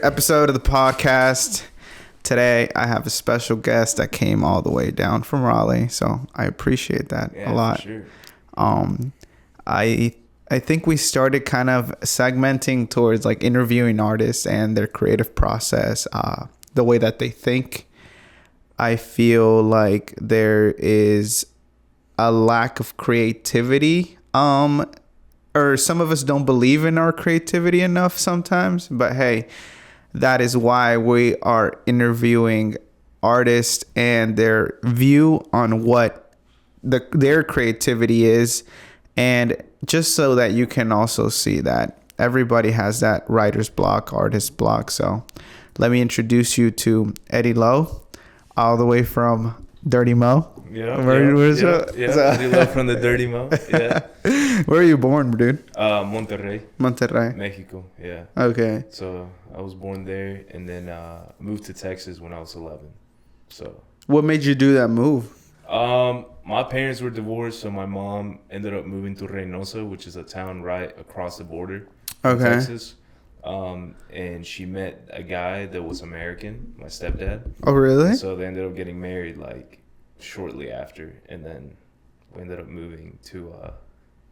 episode of the podcast. Today, I have a special guest that came all the way down from Raleigh, so I appreciate that a lot. For sure. I think we started kind of segmenting towards like interviewing artists and their creative process, the way that they think. I feel like there is a lack of creativity, or some of us don't believe in our creativity enough sometimes, but hey, that is why we are interviewing artists and their view on what their creativity is, and just so that you can also see that everybody has that writer's block, artist block. So let me introduce you to Eddie Lowe, all the way from Dirty Mo. Yeah, Eddie Lowe from the Dirty Mo. Yeah. Where are you born, dude? Monterrey, Mexico. Yeah. Okay. So I was born there, and then moved to Texas when I was 11. So. What made you do that move? My parents were divorced, so my mom ended up moving to Reynosa, which is a town right across the border in Texas. And she met a guy that was American, my stepdad. Oh, really? And so they ended up getting married like shortly after, and then we ended up moving to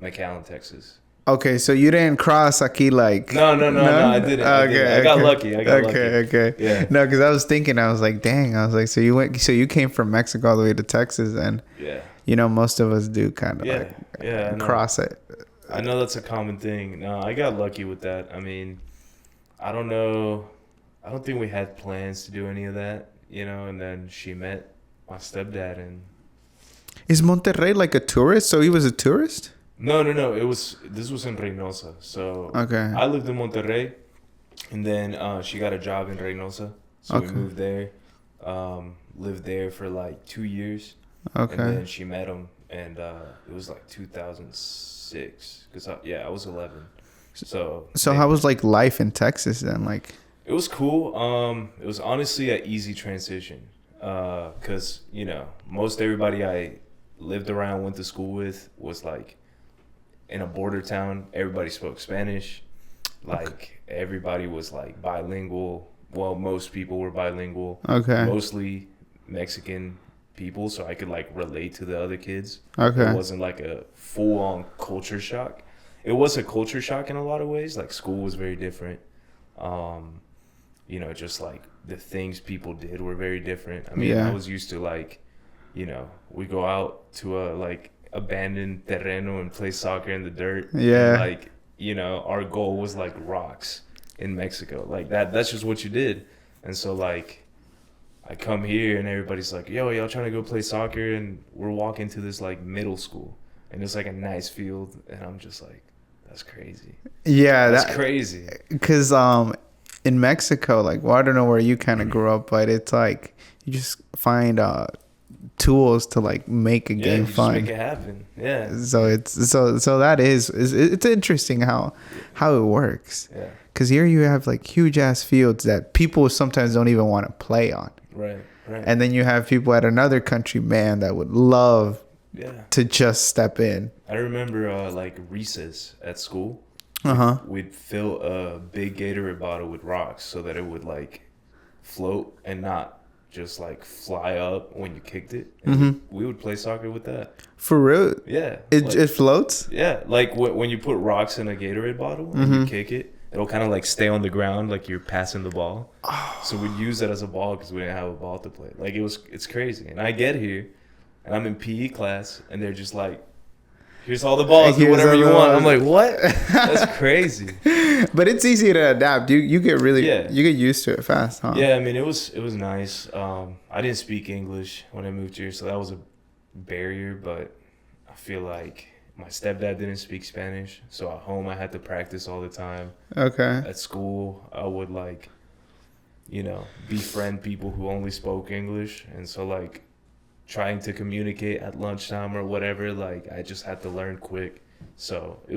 McAllen, Texas. Okay, so you didn't cross aquí like... No, I didn't. I got lucky. Okay. Yeah. No, because I was thinking, I was like, dang. I was like, so you came from Mexico all the way to Texas, and you know, most of us do kind of cross it. I know that's a common thing. No, I got lucky with that. I mean, I don't know. I don't think we had plans to do any of that, you know. And then she met my stepdad, and is Monterrey like a tourist? So he was a tourist? No. This was in Reynosa. So I lived in Monterrey, and then she got a job in Reynosa. So we moved there, lived there for like 2 years. Okay. And then she met him, and it was like 2006. Because I was 11. So how was like life in Texas then? Like, it was cool. It was honestly an easy transition. Because you know, most everybody I lived around, went to school with, was like in a border town. Everybody spoke Spanish. Like everybody was like bilingual. Well, most people were bilingual. Okay. Mostly Mexican people, so I could like relate to the other kids. Okay. It wasn't like a full-on culture shock. It was a culture shock in a lot of ways. Like school was very different. You know, just like the things people did were very different. I mean, I was used to like, you know, we go out to a like abandoned terreno and play soccer in the dirt. Yeah. And, like, you know, our goal was like rocks in Mexico. Like that's just what you did. And so like, I come here and everybody's like, yo, y'all trying to go play soccer? And we're walking to this like middle school, and it's like a nice field. And I'm just like, that's crazy. Yeah. That's crazy. Because in Mexico, like, well, I don't know where you kind of grew up, but it's like you just find tools to like make a game fun. Just make it happen. Yeah. So it's interesting how it works. Yeah. Because here you have like huge ass fields that people sometimes don't even want to play on. Right. And then you have people at another country, man, that would love to just step in. I remember like recess at school. We'd fill a big Gatorade bottle with rocks so that it would like float and not just like fly up when you kicked it. And we would play soccer with that. For real? Yeah. It floats? Yeah. Like when you put rocks in a Gatorade bottle and you kick it, it'll kind of like stay on the ground like you're passing the ball. Oh. So we'd use it as a ball because we didn't have a ball to play. Like it's crazy. And I get here and I'm in PE class and they're just like, here's all the balls, do whatever you want. I'm like, what? That's crazy. But it's easy to adapt. You get you get used to it fast, huh? Yeah, I mean, it was nice. I didn't speak English when I moved here, so that was a barrier. But I feel like my stepdad didn't speak Spanish, so at home I had to practice all the time. Okay. At school, I would like, you know, befriend people who only spoke English, and so like, trying to communicate at lunchtime or whatever, like I just had to learn quick. So it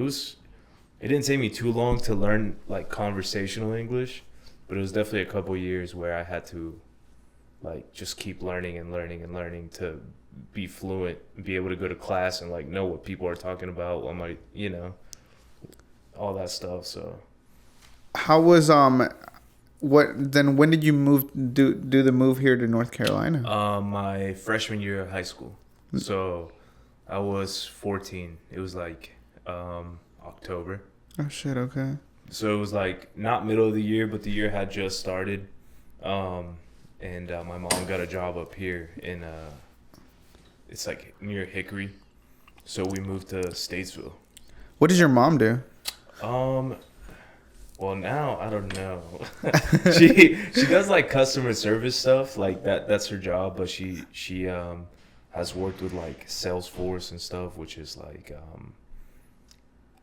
didn't take me too long to learn like conversational English, but it was definitely a couple years where I had to like just keep learning to be fluent, be able to go to class and like know what people are talking about, what my, you know, all that stuff. So how was When did you do the move here to North Carolina? My freshman year of high school. So I was 14. It was like October. Oh shit, okay. So it was like not middle of the year, but the year had just started. And my mom got a job up here in it's like near Hickory. So we moved to Statesville. What does your mom do? Well, now I don't know. she does like customer service stuff, like that's her job, but she has worked with like Salesforce and stuff, which is like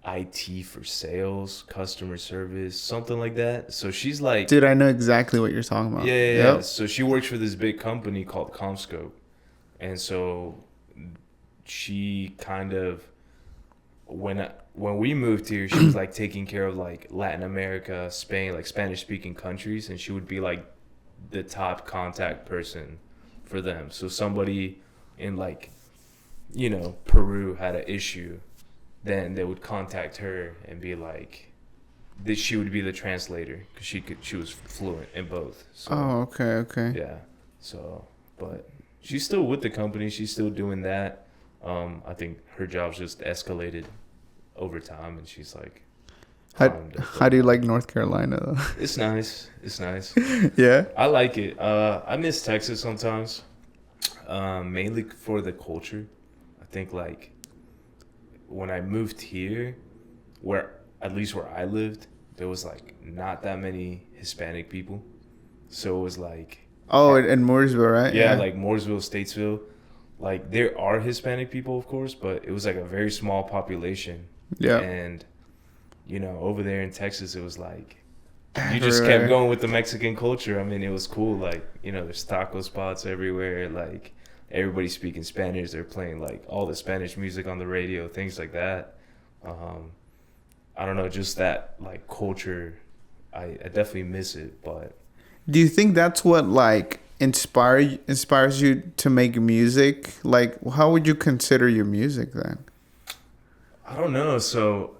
IT for sales, customer service, something like that. So she's like, dude, I know exactly what you're talking about. Yeah. Yep. So she works for this big company called CommScope, and so she kind of when we moved here, she was like taking care of like Latin America, Spain, like Spanish speaking countries, and she would be like the top contact person for them. So somebody in like, Peru had an issue, then they would contact her and be like, that she would be the translator because she was fluent in both. So, oh, okay. Yeah. So, but she's still with the company. She's still doing that. I think her job's just escalated over time, and she's like, how do you like North Carolina though? It's nice. Yeah. I like it. I miss Texas sometimes, mainly for the culture. I think like when I moved here, at least where I lived, there was like not that many Hispanic people, so it was like, oh, in Mooresville, right? Yeah, like Mooresville, Statesville. Like there are Hispanic people, of course, but it was like a very small population. Yeah. And over there in Texas, it was like you just kept going with the Mexican culture. I mean, it was cool. Like, there's taco spots everywhere. Like everybody speaking Spanish. They're playing like all the Spanish music on the radio, things like that. I don't know, just that like culture. I definitely miss it. But do you think that's what like inspires you to make music? Like, how would you consider your music then? I don't know. So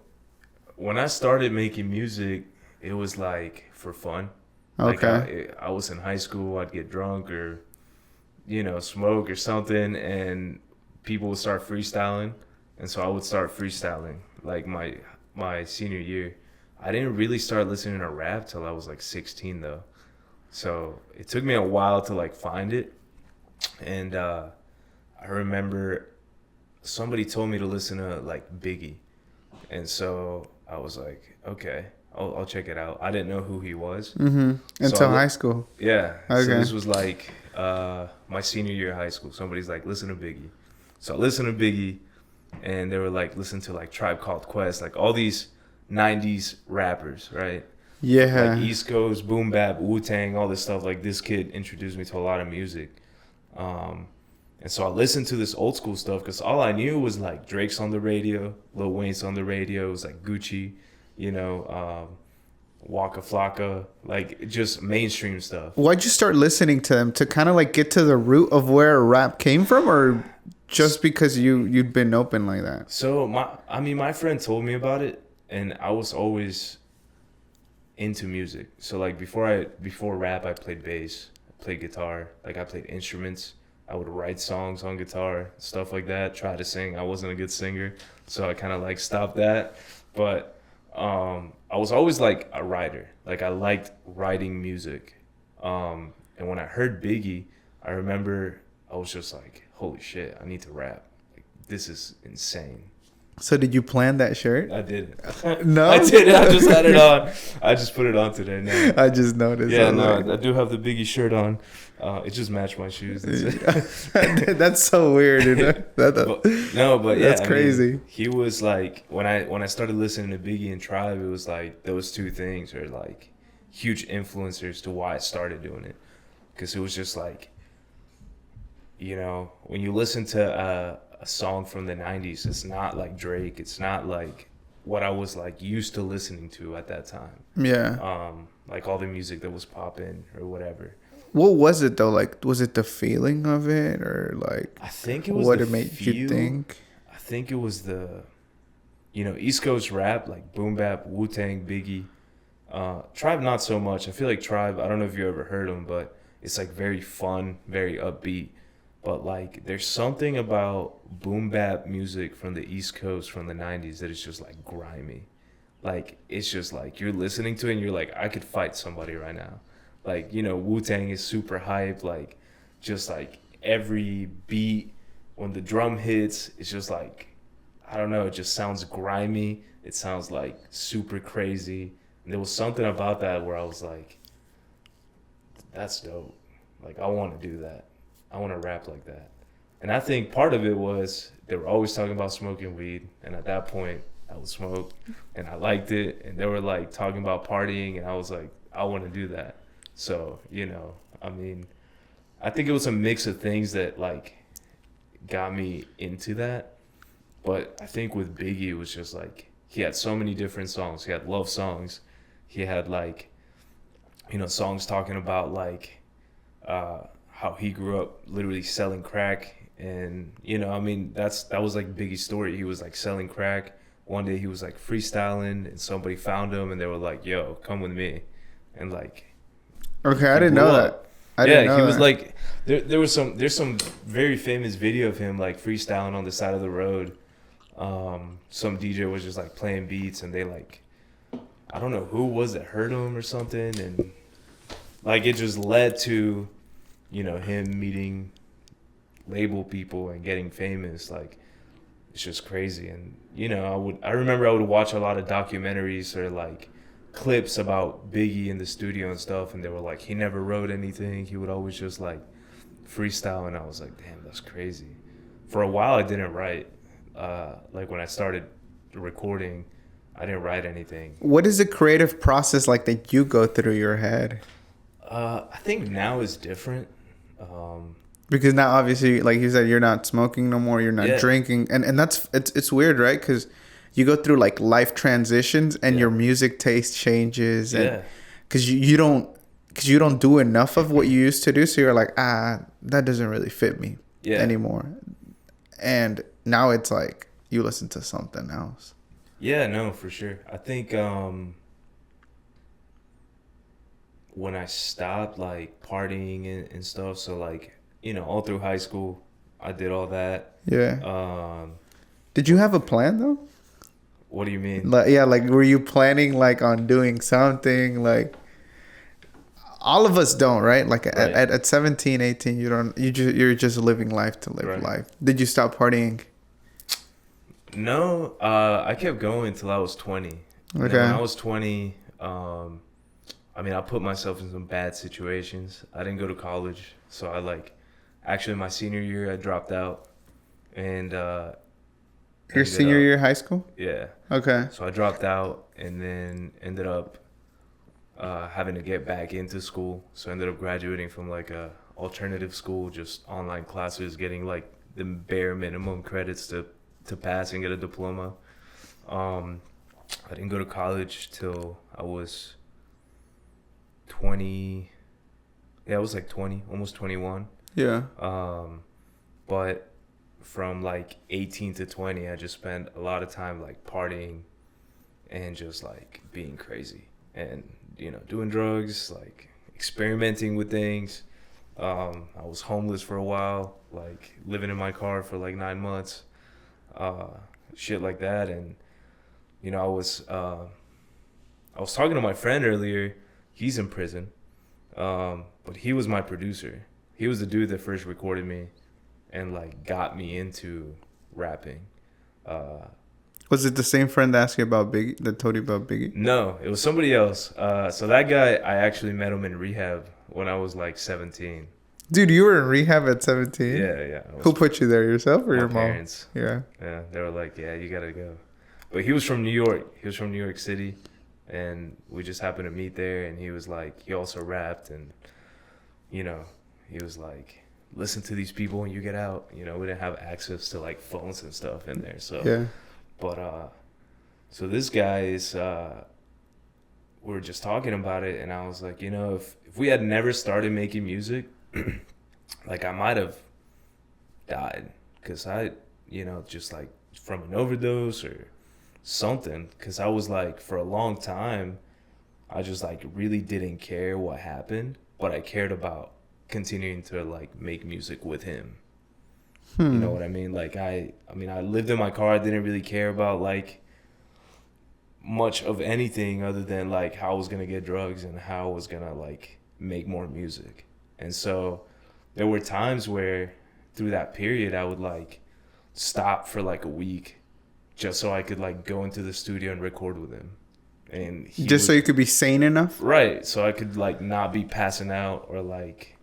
when I started making music, it was like for fun. Okay. Like I was in high school. I'd get drunk or smoke or something, and people would start freestyling, and so I would start freestyling. Like my senior year, I didn't really start listening to rap till I was like 16 though. So it took me a while to like find it, and I remember somebody told me to listen to like Biggie, and so I was like, okay, I'll check it out. I didn't know who he was until high school. Yeah. Okay. So this was like my senior year of high school. Somebody's like, listen to Biggie. So I listened to Biggie, and they were like, listen to like Tribe Called Quest, like all these 90s rappers, right? Yeah. Like East Coast, Boom Bap, Wu-Tang, all this stuff. Like this kid introduced me to a lot of music. And so I listened to this old school stuff because all I knew was like Drake's on the radio, Lil Wayne's on the radio. It was like Gucci, Waka Flocka, like just mainstream stuff. Why'd you start listening to them? To kind of like get to the root of where rap came from, or just because you'd been open like that? So my friend told me about it, and I was always into music. So like before rap, I played bass, I played guitar, like I played instruments. I would write songs on guitar, stuff like that. Try to sing. I wasn't a good singer, so I kind of like stopped that. But I was always like a writer. Like I liked writing music. And when I heard Biggie, I remember I was just like, holy shit, I need to rap. Like, this is insane. So did you plan that shirt? I did. No? I did. I just had it on. I just put it on today. No. I just noticed. Yeah, no, I do have the Biggie shirt on. It just matched my shoes. That's so weird. But yeah, that's crazy. I mean, he was like when I started listening to Biggie and Tribe, it was like those two things are like huge influencers to why I started doing it, because it was just like, when you listen to a song from the 90s, it's not like Drake, it's not like what I was like used to listening to at that time. Yeah. Like all the music that was popping or whatever. What was it though? Like, was it the feeling of it, or like? I think it was what it made you think. I think it was the, East Coast rap, like Boom Bap, Wu-Tang, Biggie. Tribe not so much. I feel like Tribe, I don't know if you ever heard him, but it's like very fun, very upbeat. But like there's something about boom bap music from the East Coast from the 90s that is just like grimy. Like it's just like you're listening to it and you're like, I could fight somebody right now. Like, you know, Wu-Tang is super hype, like just like every beat when the drum hits, it's just like I don't know, it just sounds grimy. It sounds like super crazy. And there was something about that where I was like, that's dope. Like I want to do that. I want to rap like that. And I think part of it was they were always talking about smoking weed, and at that point I would smoke and I liked it, and they were like talking about partying and I was like, I want to do that. So, you know, I mean, I think it was a mix of things that like got me into that. But I think with Biggie it was just like he had so many different songs. He had love songs. He had like, you know, songs talking about like how he grew up literally selling crack, and you know, I mean, that was like Biggie's story. He was like selling crack. One day he was like freestyling and somebody found him and they were like, yo, come with me. And like Okay, I he didn't blew know up. that. I didn't Yeah, he know was that. like there's some very famous video of him like freestyling on the side of the road. Some DJ was just like playing beats and they like I don't know who it was that heard him or something, and like it just led to, you know, him meeting label people and getting famous. Like it's just crazy. And you know, I remember I would watch a lot of documentaries or like clips about Biggie in the studio and stuff, and they were like he never wrote anything. He would always just like freestyle, and I was like, damn, that's crazy. For a while I didn't write. Like when I started recording, I didn't write anything. What is the creative process like that you go through your head? I think now is different. Because now, obviously, like you said, you're not smoking no more. You're not Yeah. drinking, and that's it's weird, right? Because you go through like life transitions, and Yeah. your music taste changes, and Yeah. because you don't do enough of what you used to do, so you're like, that doesn't really fit me Yeah. anymore. And now it's like you listen to something else. Yeah, no, for sure. I think when I stopped like partying and stuff, so like, you know, all through high school, I did all that. Yeah. Um, Did you have a plan though? what do you mean? Like, yeah, like were you planning like on doing something like? All of us don't, right? Like Right. at 17, 18, you're just living life to live Right. life. Did you stop partying? No, I kept going till I was 20. And then Okay. when I was 20, I mean, I put myself in some bad situations. I didn't go to college, so I like, actually my senior year I dropped out, and Your ended senior up, year of high school? yeah. Okay. So I dropped out and then ended up having to get back into school. So I ended up graduating from like a alternative school, just online classes, getting like the bare minimum credits to pass and get a diploma. I didn't go to college till I was 20. Yeah, I was like 20, almost 21. Yeah. But from like 18 to 20, I just spent a lot of time like partying and just like being crazy and, you know, doing drugs, like experimenting with things. I was homeless for a while, like living in my car for like 9 months, uh, shit like that. And, you know, I was talking to my friend earlier. He's in prison, but he was my producer. He was the dude that first recorded me and like got me into rapping. Was it the same friend that asked you about Biggie, that told you about Biggie? No, it was somebody else. So that guy, I actually met him in rehab when I was like 17. Dude, you were in rehab at 17? Yeah, yeah. Who put you there, yourself or my your mom? parents? Yeah. Yeah, they were like, yeah, you gotta go. But he was from New York. He was from New York City, and we just happened to meet there. And he was like, he also rapped, and you know, he was like, listen to these people when you get out. You know, we didn't have access to like phones and stuff in there, so. Yeah. But so this guy is. We were just talking about it, and I was like, you know, if we had never started making music, like I might have died, because I, you know, just like from an overdose or something, because I was like, for a long time I just like really didn't care what happened, but I cared about continuing to like make music with him. You know what I mean? Like I mean, I lived in my car. I didn't really care about like much of anything other than like how I was gonna get drugs and how I was gonna like make more music. And so there were times where through that period I would like stop for like a week just so I could like go into the studio and record with him. And he Just so would, you could be sane enough? right, so I could like not be passing out or like,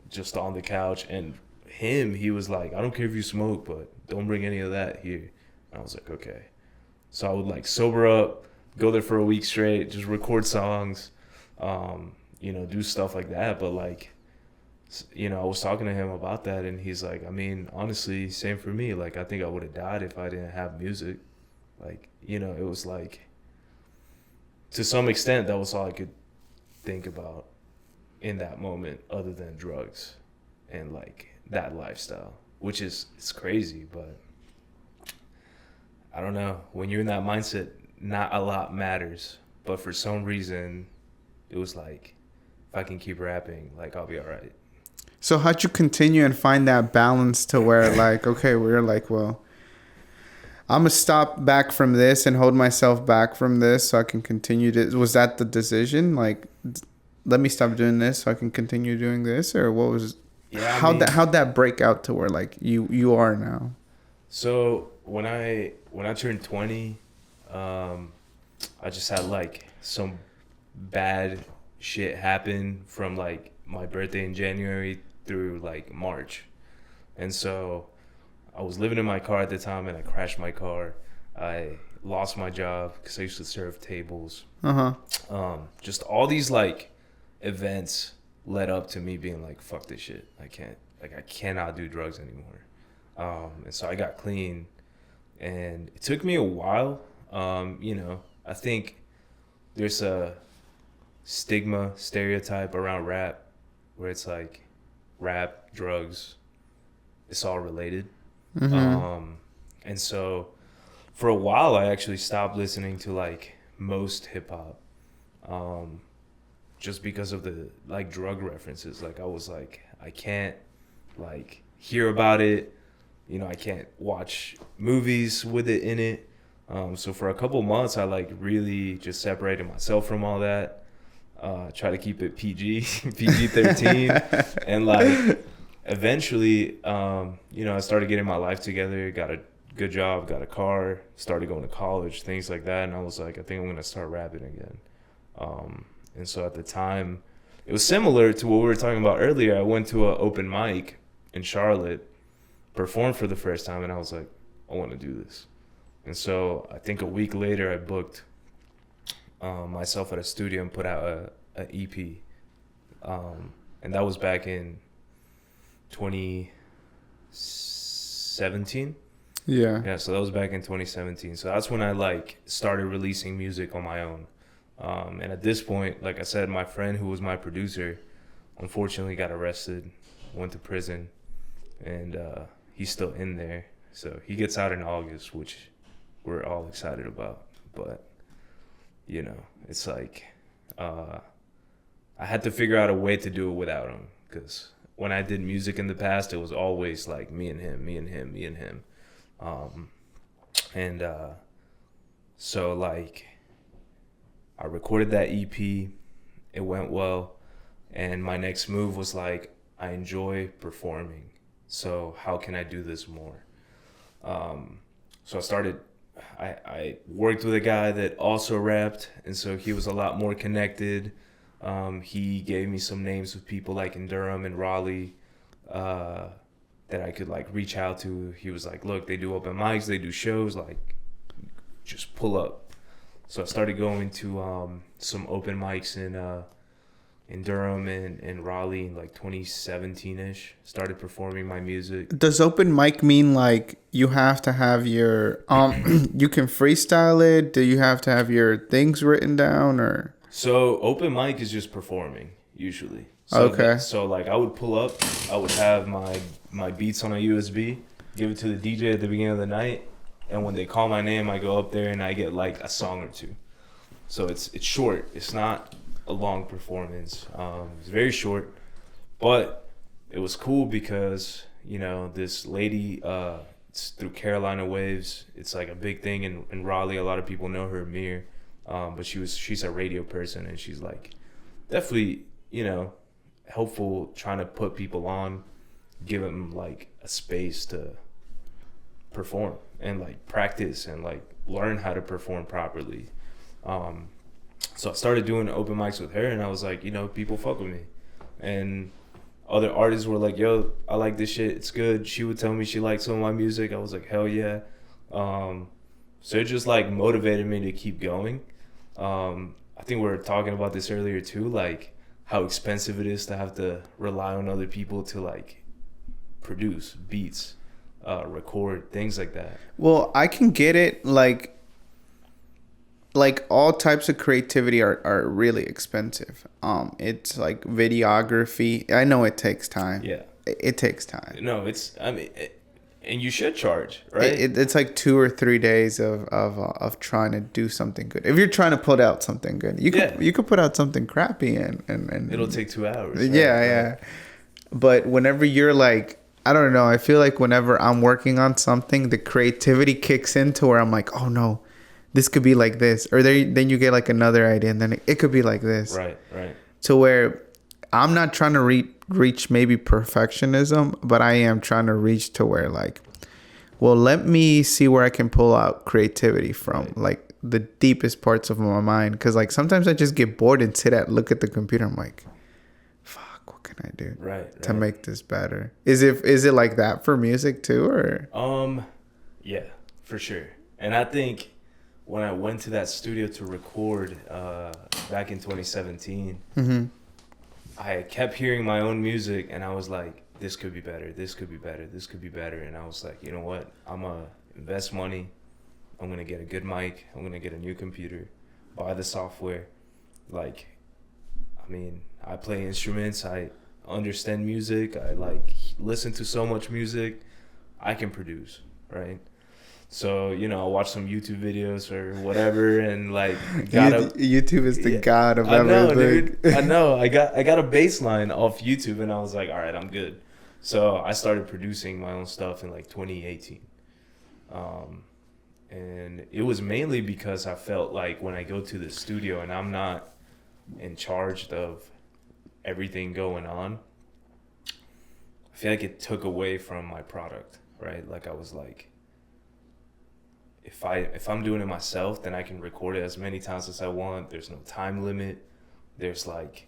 just on the couch. And he was like, I don't care if you smoke, but don't bring any of that here. And I was like, okay. So I would like sober up, go there for a week straight, just record songs, do stuff like that. But like, I was talking to him about that, and he's like, I mean, honestly, same for me. Like, I think I would have died if I didn't have music. Like, it was like, to some extent, that was all I could think about in that moment, other than drugs and like that lifestyle, which it's crazy, but I don't know. When you're in that mindset, not a lot matters. But for some reason, it was like, if I can keep rapping, like, I'll be all right. So how'd you continue and find that balance to where like, okay, we're like, well, I'm gonna stop back from this and hold myself back from this so I can continue to. Was that the decision? Like, let me stop doing this so I can continue doing this, or what was? Yeah, how'd that break out to where like you are now? So when I turned 20, I just had like some bad shit happen from like my birthday in January through like March, and so I was living in my car at the time, and I crashed my car. I lost my job because I used to serve tables. Just all these like events led up to me being like, fuck this shit. I cannot do drugs anymore. And so I got clean, and it took me a while. I think there's a stereotype around rap where it's like rap, drugs, it's all related. And so for a while I actually stopped listening to like most hip hop, just because of the like drug references. Like I was like, I can't like hear about it, I can't watch movies with it in it. So for a couple months I like really just separated myself from all that, try to keep it PG-13 and like eventually, I started getting my life together, got a good job, got a car, started going to college, things like that. And I was like, I think I'm going to start rapping again. And so at the time, it was similar to what we were talking about earlier. I went to an open mic in Charlotte, performed for the first time, and I was like, I want to do this. And so I think a week later, I booked myself at a studio and put out an EP. And that was back in 2017. Yeah, so that was back in 2017. So that's when I like started releasing music on my own. And at this point, like I said, my friend who was my producer unfortunately got arrested, went to prison, and he's still in there. So he gets out in August, which we're all excited about. But it's like I had to figure out a way to do it without him, because when I did music in the past, it was always like me and him. So like I recorded that EP, it went well, and my next move was like, I enjoy performing, so how can I do this more? So I worked with a guy that also rapped, and so he was a lot more connected. He gave me some names of people like in Durham and Raleigh that I could like reach out to. He was like, look, they do open mics, they do shows, like just pull up. So I started going to some open mics in Durham and Raleigh in like 2017-ish. Started performing my music. Does open mic mean like you have to have your you can freestyle it? Do you have to have your things written down, or? So open mic is just performing usually. So okay. So like I would pull up, I would have my beats on a USB, give it to the DJ at the beginning of the night, and when they call my name, I go up there and I get like a song or two. So it's short. It's not a long performance. It's very short, but it was cool because this lady. It's through Carolina Waves. It's like a big thing in Raleigh. A lot of people know her, Mir. But she's a radio person, and she's like definitely helpful, trying to put people on, give them like a space to perform and like practice and like learn how to perform properly. So I started doing open mics with her, and I was like, people fuck with me, and other artists were like, yo, I like this shit, it's good. She would tell me she liked some of my music. I was like, hell yeah. So it just like motivated me to keep going. I think we were talking about this earlier too, like how expensive it is to have to rely on other people to like produce beats, record, things like that. Well, I can get it. Like all types of creativity are really expensive. It's like videography. I know it takes time. Yeah. It takes time. No, and you should charge, right? It's like 2 or 3 days of trying to do something good. If you're trying to put out something good, you could put out something crappy and it'll take 2 hours. Right? Yeah. But whenever you're like, I don't know, I feel like whenever I'm working on something, the creativity kicks into where I'm like, oh no, this could be like this, or then you get like another idea, and then it could be like this. Right. To where I'm not trying to reach maybe perfectionism, but I am trying to reach to where like, well, let me see where I can pull out creativity from, like the deepest parts of my mind. Because like sometimes I just get bored and look at the computer. I'm like, fuck, what can I do to make this better? Is it like that for music too, or? Yeah, for sure. And I think when I went to that studio to record back in 2017, Mm-hmm. I kept hearing my own music, and I was like, this could be better, this could be better, this could be better. And I was like, you know what? I'm going to invest money. I'm going to get a good mic. I'm going to get a new computer, buy the software. Like, I mean, I play instruments. I understand music. I like listen to so much music. I can produce, right? So, I watch some YouTube videos or whatever, and like YouTube is the god of everything. Dude. I know. I got a baseline off YouTube, and I was like, all right, I'm good. So I started producing my own stuff in like 2018. And it was mainly because I felt like when I go to the studio and I'm not in charge of everything going on, I feel like it took away from my product, right? Like I was like, if I'm doing it myself, then I can record it as many times as I want. There's no time limit. There's like,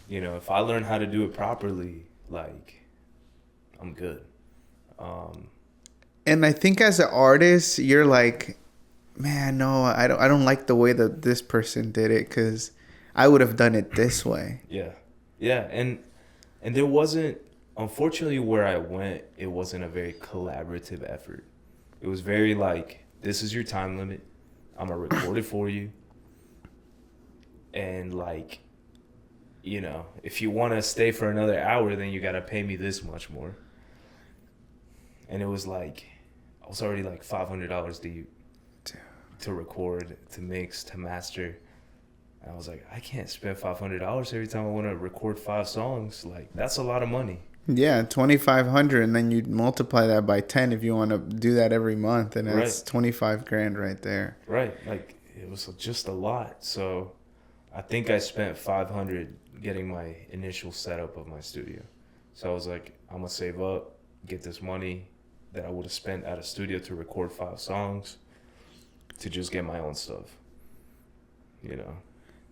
if I learn how to do it properly, like I'm good. And I think as an artist, you're like, man, no, I don't like the way that this person did it, because I would have done it this way. Yeah, and there wasn't, unfortunately, where I went, it wasn't a very collaborative effort. It was very like, this is your time limit. I'm going to record it for you. And like, if you want to stay for another hour, then you got to pay me this much more. And it was like, I was already like $500 deep to record, to mix, to master. And I was like, I can't spend $500 every time I want to record 5 songs. Like, that's a lot of money. Yeah, $2,500, and then you multiply that by 10 if you want to do that every month, and it's $25,000 right there. Right, like it was just a lot. So I think I spent $500 getting my initial setup of my studio. So I was like, I'm gonna save up, get this money that I would have spent at a studio to record 5 songs, to just get my own stuff.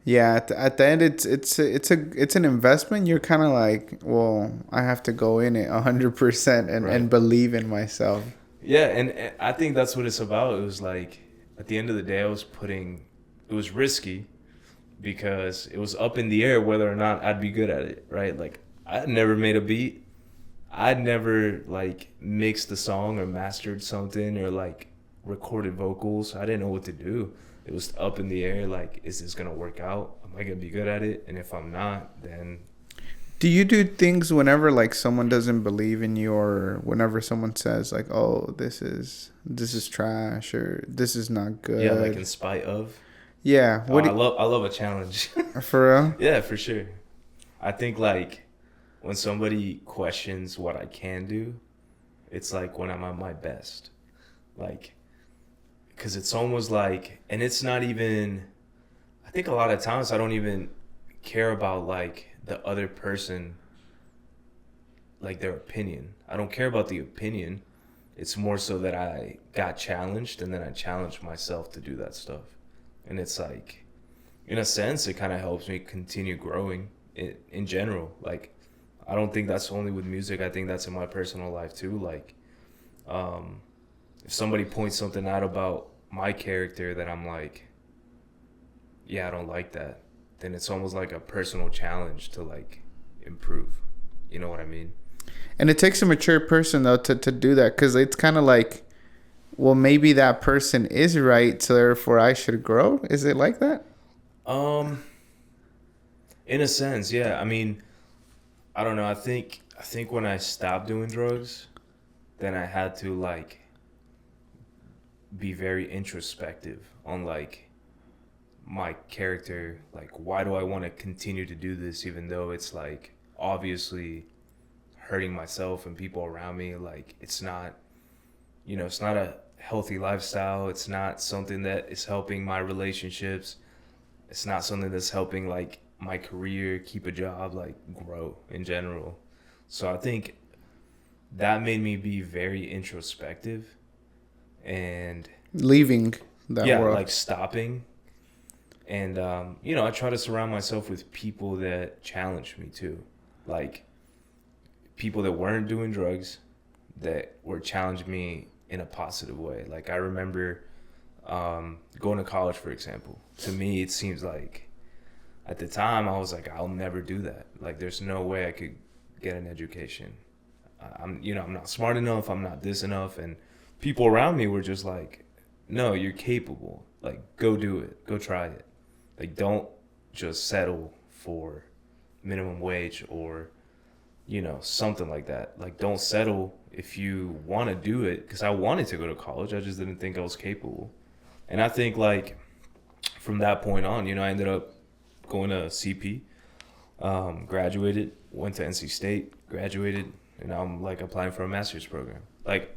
Yeah, at the end, it's an investment. You're kind of like, well, I have to go in it 100% and believe in myself. Yeah, and I think that's what it's about. It was like, at the end of the day, it was risky because it was up in the air whether or not I'd be good at it, right? Like, I'd never made a beat. I'd never like mixed a song or mastered something or like recorded vocals. I didn't know what to do. It was up in the air, like, is this going to work out? Am I going to be good at it? And if I'm not, then... Do you do things whenever, like, someone doesn't believe in you, or whenever someone says, like, oh, this is trash, or this is not good? Yeah, like in spite of? Yeah. Oh, What I love a challenge. for real? Yeah, for sure. I think like when somebody questions what I can do, it's like when I'm at my best. Like, because it's almost like, and it's not even, I think a lot of times I don't even care about like the other person, like their opinion. I don't care about the opinion. It's more so that I got challenged and then I challenged myself to do that stuff. And it's like, in a sense, it kind of helps me continue growing in general. Like, I don't think that's only with music. I think that's in my personal life too. Like, um, if somebody points something out about my character that I'm like, yeah, I don't like that, then it's almost like a personal challenge to like improve. You know what I mean? And it takes a mature person though to do that, because it's kind of like, well, maybe that person is right, so therefore I should grow. Is it like that? Um, in a sense, yeah. I mean, I don't know. I think when I stopped doing drugs, then I had to like be very introspective on like my character. Like, why do I want to continue to do this even though it's like obviously hurting myself and people around me? Like, it's not, you know, it's not a healthy lifestyle. It's not something that is helping my relationships. It's not something that's helping like my career, keep a job, like grow in general. So I think that made me be very introspective and Leaving that yeah, world. like stopping. And you know, I try to surround myself with people that challenge me too, like people that weren't doing drugs, that were challenging me in a positive way. Like I remember going to college, for example. To me, it seems like at the time I was like, I'll never do that. Like, there's no way I could get an education. You know, I'm not smart enough. I'm not this enough. And people around me were just like, no, you're capable. Like, go do it. Go try it. Like, don't just settle for minimum wage or, you know, something like that. Like, don't settle if you want to do it. Because I wanted to go to college. I just didn't think I was capable. And I think, like, from that point on, you know, I ended up going to CP, graduated, went to NC State, graduated, and I'm like applying for a master's program. Like,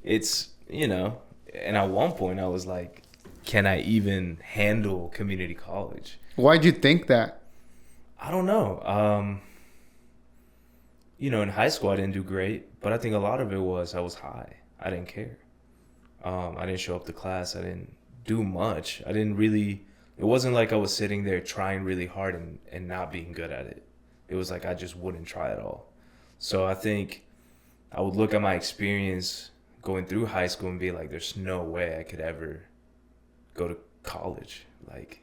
it's, you know, and at one point I was like, can I even handle community college? Why'd you think that? I don't know. You know, in high school I didn't do great, but I think a lot of it was I was high. I didn't care. I didn't show up to class. I didn't do much. I didn't really. It wasn't like I was sitting there trying really hard and not being good at it. It was like I just wouldn't try at all. So I think I would look at my experience going through high school and be like, there's no way I could ever go to college. Like,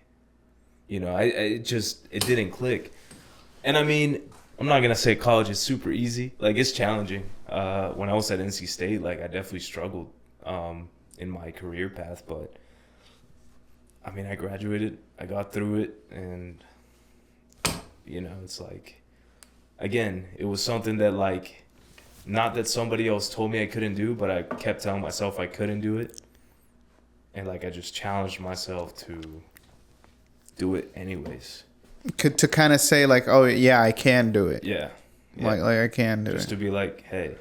you know, it didn't click. And I mean, I'm not gonna say college is super easy. Like, it's challenging. When I was at NC State, like I definitely struggled in my career path, but I mean, I graduated, I got through it, and you know, it's like, again, it was something that like, not that somebody else told me I couldn't do, but I kept telling myself I couldn't do it, and like I just challenged myself to do it anyways. To kind of say like, oh yeah, I can do it. Yeah, yeah. Like I can do Just it. to be like, hey,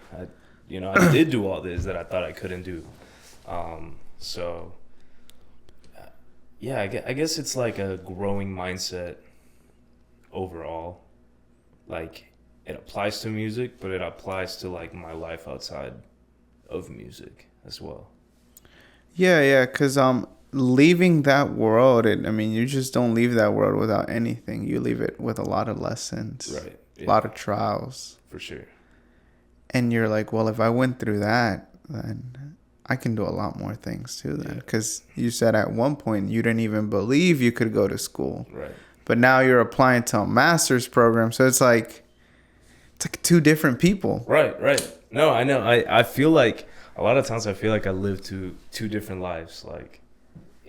you know, I did do all this that I thought I couldn't do. So yeah, I guess it's like a growing mindset overall. Like, it applies to music, but it applies to like my life outside of music as well. Yeah, because leaving that world, I mean, you just don't leave that world without anything. You leave it with a lot of lessons, Right. a Yeah, lot of trials, for sure. and you're like, well, if I went through that, then I can do a lot more things too. Then, Yeah. because you said at one point you didn't even believe you could go to school, Right. but now you're applying to a master's program, so it's like two different people. Right. Right. No, I know. I feel like a lot of times I feel like I live two different lives. Like,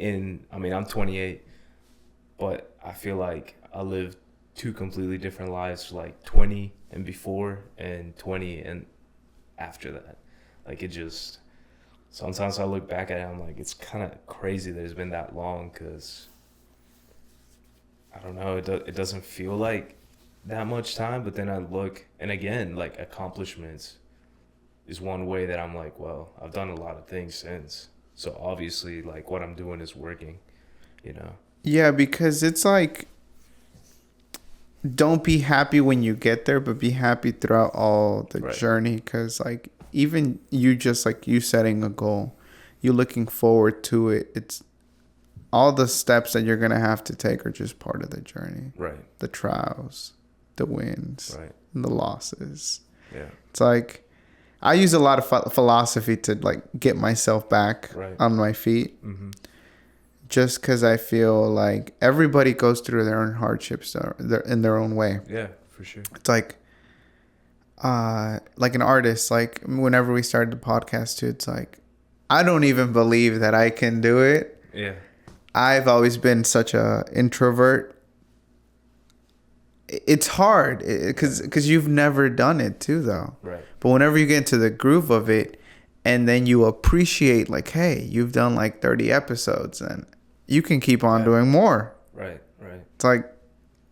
I mean, I'm 28, but I feel like I live two completely different lives, like 20 and before and 20 and after that. Like, it just, sometimes I look back at it, I'm like, it's kind of crazy that it's been that long, because I don't know, it doesn't feel like that much time, but then I look, and again, like accomplishments is one way that I'm like, well, I've done a lot of things since. So obviously, like what I'm doing is working, you know? Yeah, because it's like, don't be happy when you get there, but be happy throughout all the Right. journey. Because like even you just like you setting a goal, you looking forward to it. It's all the steps that you're gonna have to take are just part of the journey. Right. The trials, the wins, Right. and the losses. Yeah. It's like I use a lot of philosophy to like get myself back Right. on my feet. Mm-hmm. Just because I feel like everybody goes through their own hardships in their own way. Yeah, for sure. It's like an artist. Like whenever we started the podcast too, it's like I don't even believe that I can do it. Yeah. I've always been such a introvert. It's hard because you've never done it too, though. Right. But whenever you get into the groove of it, and then you appreciate, like, hey, you've done like 30 episodes, and you can keep on doing more. Right. Right. It's like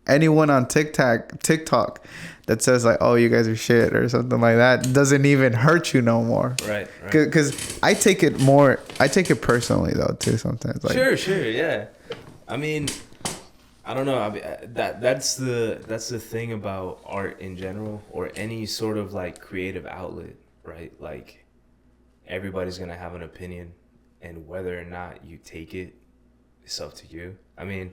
anyone on TikTok that says like, oh, you guys are shit or something like that doesn't even hurt you no more. Right. Right. Because I take it personally though too sometimes. Like, Sure. Yeah. I mean, I don't know. I mean, that's the thing about art in general, or any sort of like creative outlet, right? Like everybody's gonna have an opinion, and whether or not you take it, it's up to you. I mean,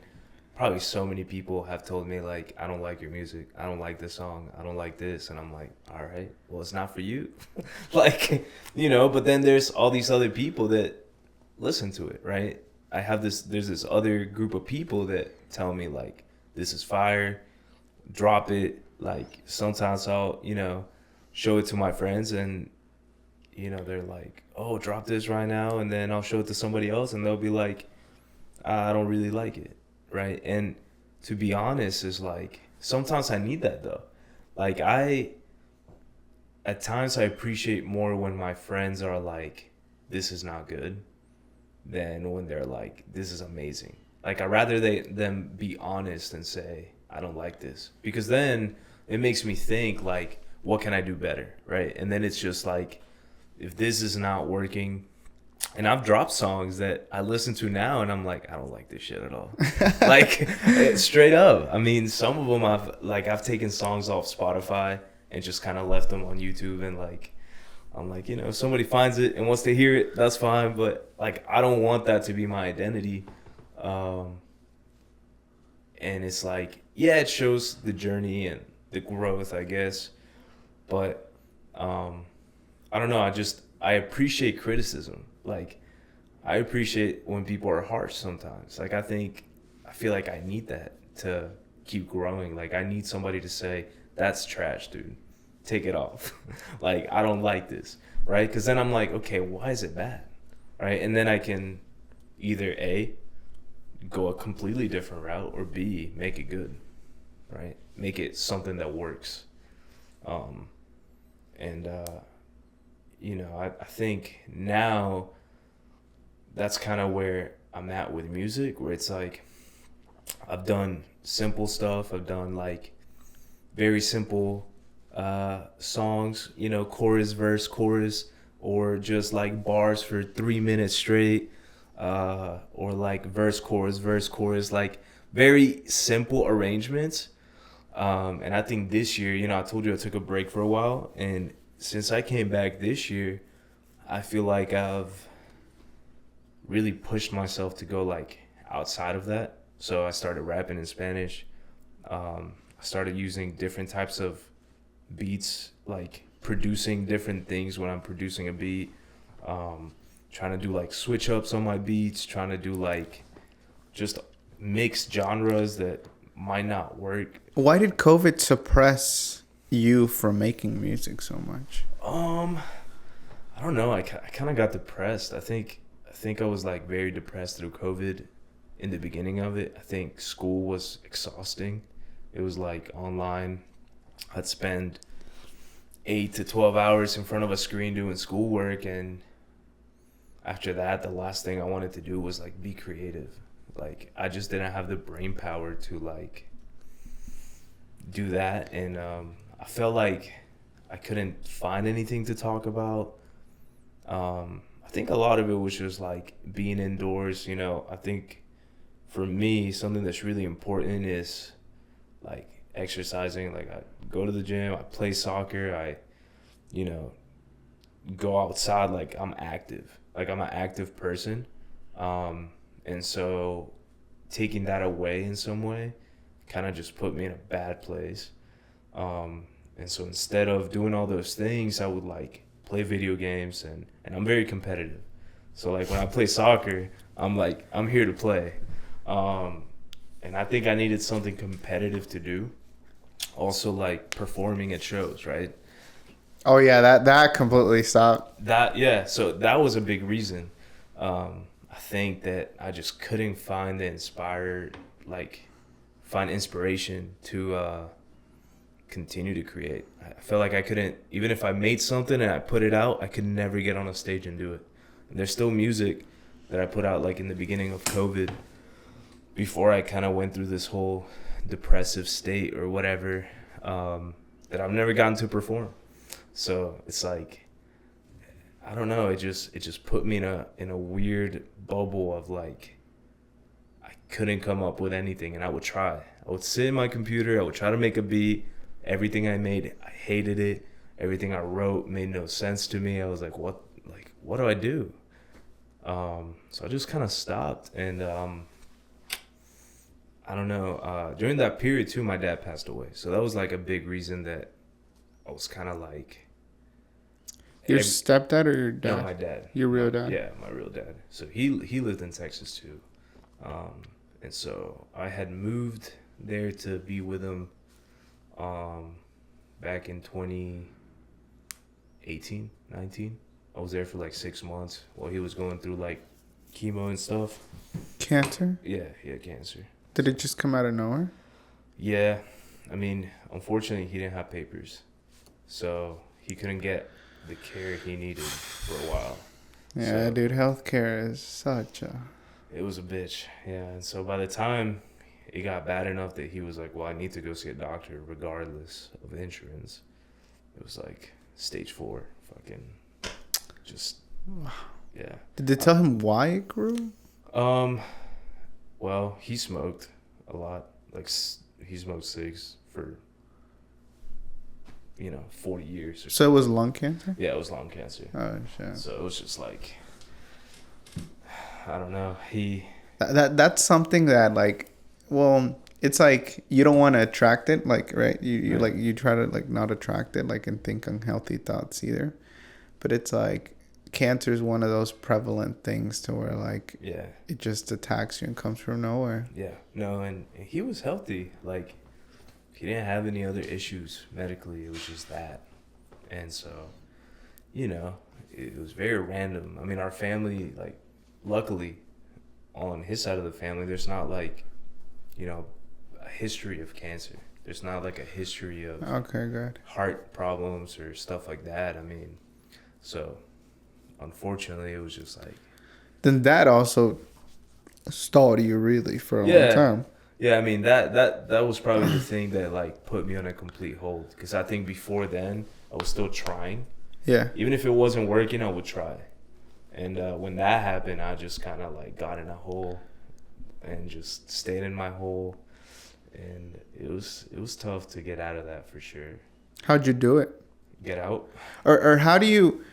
probably so many people have told me like, I don't like your music, I don't like this song, I don't like this, and I'm like, all right, well, it's not for you. Like, you know. But then there's all these other people that listen to it, right? There's this other group of people that tell me like, this is fire, drop it. Like sometimes I'll, you know, show it to my friends, and you know, they're like, oh, drop this right now, and then I'll show it to somebody else, and they'll be like, I don't really like it, right? And to be honest, is like, sometimes I need that though. Like at times I appreciate more when my friends are like, this is not good, than when they're like, this is amazing. Like I'd rather them be honest and say, I don't like this, because then it makes me think like, what can I do better, right? And then it's just like, if this is not working, and I've dropped songs that I listen to now and I'm like, I don't like this shit at all. Like straight up. I mean, some of them I've taken songs off Spotify and just kind of left them on YouTube, and like, I'm like, you know, if somebody finds it and wants to hear it, that's fine. But like, I don't want that to be my identity. And it's like, yeah, it shows the journey and the growth, I guess. But I don't know. I appreciate criticism. Like, I appreciate when people are harsh sometimes. Like, I feel like I need that to keep growing. Like, I need somebody to say, that's trash, dude. Take it off. Like, I don't like this, right? Because then I'm like, okay, why is it bad, right? And then I can either A, go a completely different route, or B, make it good, right? Make it something that works. You know, I think now that's kind of where I'm at with music, where it's like, I've done simple stuff. I've done like very simple songs, you know, chorus, verse, chorus, or just like bars for 3 minutes straight, or like verse, chorus, like very simple arrangements. And I think this year, you know, I told you I took a break for a while, and since I came back this year, I feel like I've really pushed myself to go like outside of that. So I started rapping in Spanish. I started using different types of beats, like producing different things when I'm producing a beat. Trying to do like switch ups on my beats, trying to do like just mixed genres that might not work. Why did COVID suppress you from making music so much? I don't know. I kind of got depressed. I think I was like very depressed through COVID in the beginning of it. I think school was exhausting. It was like online. I'd spend 8 to 12 hours in front of a screen doing schoolwork, and after that, the last thing I wanted to do was like be creative. like I just didn't have the brain power to like do that, and I felt like I couldn't find anything to talk about. I think a lot of it was just like being indoors. You know, I think for me something that's really important is like exercising. Like I go to the gym, I play soccer, I, you know, go outside. Like I'm active. Like I'm an active person, and so taking that away in some way kind of just put me in a bad place. And so instead of doing all those things, I would like play video games, and I'm very competitive. So like when I play soccer, I'm like, I'm here to play. And I think I needed something competitive to do. Also like performing at shows, right? Oh yeah, that completely stopped. Yeah, so that was a big reason. I think that I just couldn't find find inspiration to continue to create. I felt like I couldn't, even if I made something and I put it out, I could never get on a stage and do it. And there's still music that I put out like in the beginning of COVID, before I kind of went through this whole depressive state or whatever, that I've never gotten to perform. So it's like, I don't know, it just put me in a weird bubble of like, I couldn't come up with anything, and I would try. I would sit in my computer, I would try to make a beat. Everything I made, I hated it. Everything I wrote made no sense to me. I was like, what do I do? So I just kind of stopped, and I don't know. During that period too, my dad passed away, so that was like a big reason that I was kind of like. Your stepdad or your dad? No, my dad. Your real dad? Yeah, my real dad. So he lived in Texas too, and so I had moved there to be with him, back in 2018, 19. I was there for like 6 months while he was going through like chemo and stuff. Cancer? Yeah, he had cancer. Did it just come out of nowhere? Yeah, I mean, unfortunately, he didn't have papers, so he couldn't get the care he needed for a while. Yeah, so, dude, healthcare is such a... It was a bitch, yeah. And so by the time it got bad enough that he was like, well, I need to go see a doctor regardless of insurance, it was like stage 4, fucking just, yeah. Did they tell him why it grew? Well, he smoked a lot. Like, he smoked cigs for, 40 years. Or so it was lung cancer? Yeah, it was lung cancer. Oh, shit. So it was just like, I don't know. That's something that, like, well, it's like you don't want to attract it, like, right? You right. like, you try to, like, not attract it, like, and think unhealthy thoughts either. But it's like cancer is one of those prevalent things to where, like, yeah, it just attacks you and comes from nowhere. Yeah. No, and he was healthy. Like, he didn't have any other issues medically. It was just that. And so, it was very random. I mean, our family, like, luckily, on his side of the family, there's not, like, a history of cancer. There's not, like, a history of heart problems or stuff like that. I mean, so, unfortunately, it was just like... Then that also stalled you, really, for a long time. Yeah, I mean, that was probably the thing that, like, put me on a complete hold. Because I think before then, I was still trying. Yeah. Even if it wasn't working, I would try. And when that happened, I just kind of, like, got in a hole and just stayed in my hole. And it was tough to get out of that, for sure. How'd you do it? Get out? Or how do you...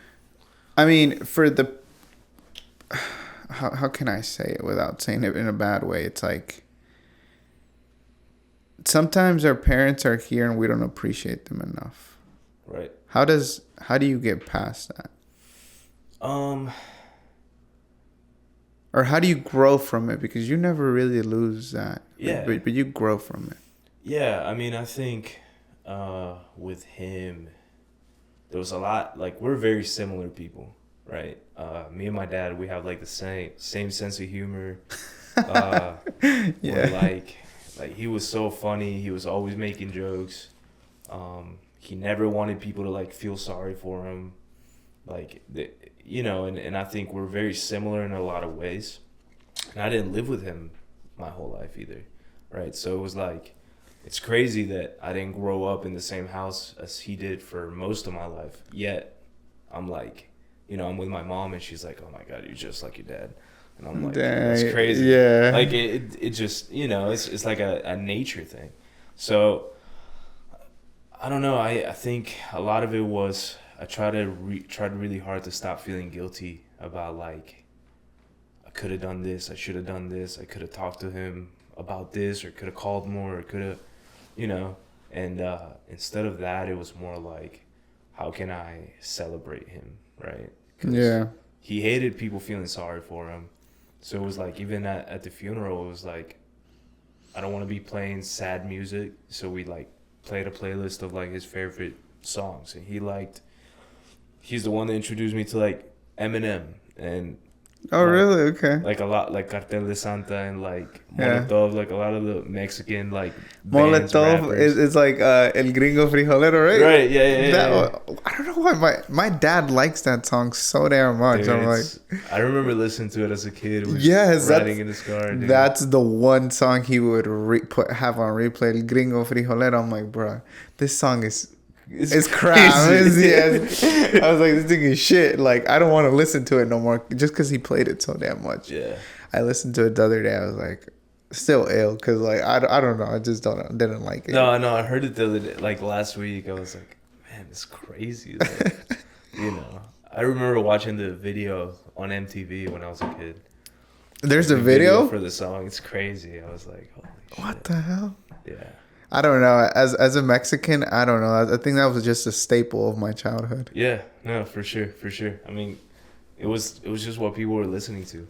I mean, for the... How can I say it without saying it in a bad way? It's like... Sometimes our parents are here and we don't appreciate them enough. Right. How do you get past that? Or how do you grow from it? Because you never really lose that. Yeah. But you grow from it. Yeah, I mean, I think with him, there was a lot, like, we're very similar people, right? Me and my dad, we have, like, the same sense of humor. Yeah. Like, he was so funny. He was always making jokes. He never wanted people to, like, feel sorry for him. Like, and I think we're very similar in a lot of ways. And I didn't live with him my whole life either, right? So it was like, it's crazy that I didn't grow up in the same house as he did for most of my life. Yet I'm like, I'm with my mom and she's like, "Oh my God, you're just like your dad." And I'm like, "That's crazy." Yeah. Like it just, it's like a nature thing. So I don't know. I think a lot of it was I tried really hard to stop feeling guilty about like I could have done this, I should have done this, I could have talked to him about this, or could have called more, or could have, you know. And instead of that, it was more like, how can I celebrate him, right? 'Cause Yeah. he hated people feeling sorry for him. So it was like, even at the funeral, it was like, I don't want to be playing sad music. So we like played a playlist of like his favorite songs. And he's the one that introduced me to like Eminem and Oh, like, really? Okay. like a lot, like Cartel de Santa and like Yeah. Molotov, like a lot of the Mexican like bands, Molotov rappers. is like El Gringo Frijolero, right? Right, yeah. That, I don't know why my dad likes that song so damn much. Dude, I'm like, I remember listening to it as a kid. yes, Riding in his car. Dude. that's the one song he would have on replay. El Gringo Frijolero. I'm like, bro, this song is. It's crap. Yes. I was like, this thing is shit. Like, I don't want to listen to it no more just because he played it so damn much. Yeah. I listened to it the other day. I was like, still ill because like I don't know. I just didn't like it. No, I heard it the other day, like last week. I was like, man, it's crazy. Like, I remember watching the video on MTV when I was a kid. There's The a video for the song. It's crazy. I was like, holy shit. What the hell? Yeah. I don't know. As a Mexican, I don't know. I think that was just a staple of my childhood. Yeah. No, for sure. I mean, it was just what people were listening to,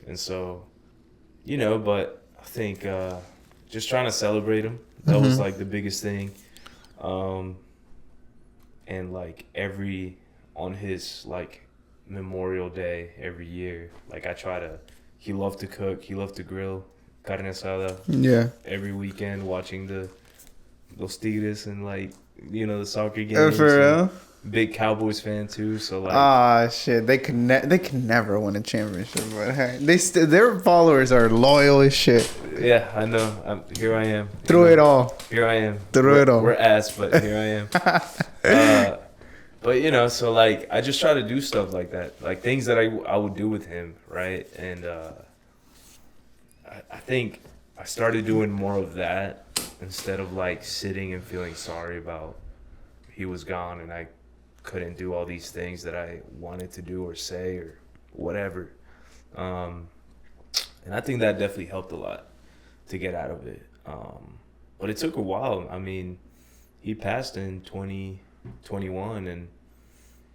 and so, But I think just trying to celebrate him. That was like the biggest thing. And like on his like Memorial Day every year, like he loved to cook, he loved to grill, carne asada. Yeah. Every weekend watching Los Tigres and like, the soccer games. For real? Big Cowboys fan too, so like. Ah, shit. They can never win a championship, but hey, their followers are loyal as shit. Yeah, I know. Here I am. Through it all. Here I am. Through it all. We're ass, but here I am. But so like I just try to do stuff like that, like things that I would do with him, right? And I think I started doing more of that instead of like sitting and feeling sorry about he was gone and I couldn't do all these things that I wanted to do or say or whatever. And I think that definitely helped a lot to get out of it. But it took a while. I mean, he passed in 2021, and